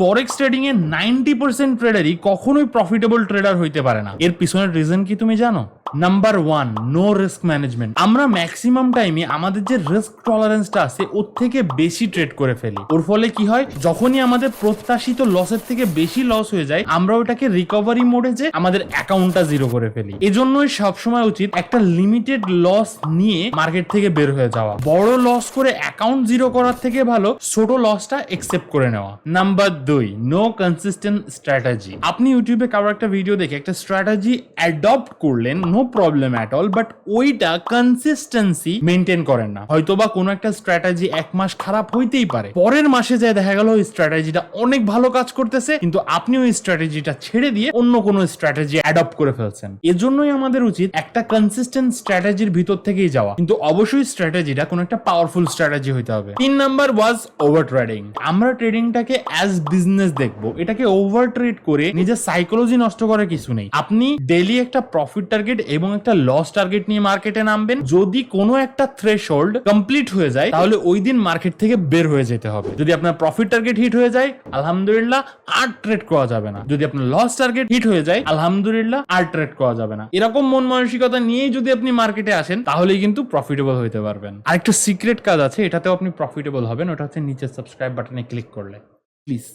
Forex trading এ 90% ট্রেডারই কখনোই profitable tedder হইতে পারে না। এর পিছনের রিজন কি তুমি জানো? Number 1, no risk management. আমরা ম্যাক্সিমাম টাইমে আমাদের যে রিস্ক টলারেন্সটা আছে ওর থেকে বেশি ট্রেড করে ফেলি। ওর ফলে কি হয়, যখনই আমাদের প্রত্যাশিত লসের থেকে বেশি লস হয়ে যায়, আমরা ওটাকে রিকভারি মোডে যে আমাদের অ্যাকাউন্টটা জিরো করে ফেলি। এজন্যই সবসময় উচিত একটা লিমিটেড লস নিয়ে মার্কেট থেকে বের হয়ে যাওয়া। বড় লস করে অ্যাকাউন্ট জিরো করার থেকে ভালো ছোট লসটা একসেপ্ট করে নেওয়া। Number 2, no consistent strategy. আপনি ইউটিউবে কারো একটা ভিডিও দেখে একটা স্ট্র্যাটেজি অ্যাডপ্ট করলেন, no problem at all, but ওইটা কনসিস্টেন্সি মেনটেন করেন না। হয়তোবা কোনো একটা স্ট্র্যাটেজি এক মাস খারাপ হইতেই পারে, পরের মাসে যায় দেখা গেল ওই স্ট্র্যাটেজিটা অনেক ভালো কাজ করতেছে, কিন্তু আপনি ওই স্ট্র্যাটেজিটা ছেড়ে দিয়ে অন্য কোনো স্ট্র্যাটেজি অ্যাডপ্ট করে ফেলছেন। এজন্যই আমাদের উচিত একটা কনসিস্টেন্ট স্ট্র্যাটেজির ভিতর থেকেই যাওয়া, কিন্তু অবশ্যই স্ট্র্যাটেজিটা কোনো একটা পাওয়ারফুল স্ট্র্যাটেজি হইতে হবে। 3 নাম্বার ওয়াজ ওভার ট্রেডিং। আমরা ট্রেডিংটাকে অ্যাজ বিজনেস দেখবো, এটাকে ওভার ট্রেড করে নিজের সাইকোলজি নষ্ট করার কিছু নেই। আপনি ডেইলি একটা প্রফিট টার্গেট এবং একটা লস টার্গেট নিয়ে মার্কেটে নামবেন। যদি কোনো একটা থ্রেশহোল্ড কমপ্লিট হয়ে যায় তাহলে ওই দিন মার্কেট থেকে বের হয়ে যেতে হবে। যদি আপনার প্রফিট টার্গেট হিট হয়ে যায়, আলহামদুলিল্লাহ, আর ট্রেড করা যাবে না। যদি আপনার লস টার্গেট হিট হয়ে যায়, আলহামদুলিল্লাহ, আর ট্রেড করা যাবে না। এরকম মন মানসিকতা নিয়েই যদি আপনি মার্কেটে আসেন তাহলেই কিন্তু প্রফিটেবল হইতে পারবেন। আরেকটা সিক্রেট কাজ আছে, এটাতেও আপনি প্রফিটেবল হবেন। ওটা হচ্ছে নিচে সাবস্ক্রাইব বাটনে ক্লিক করলে। প্লিজ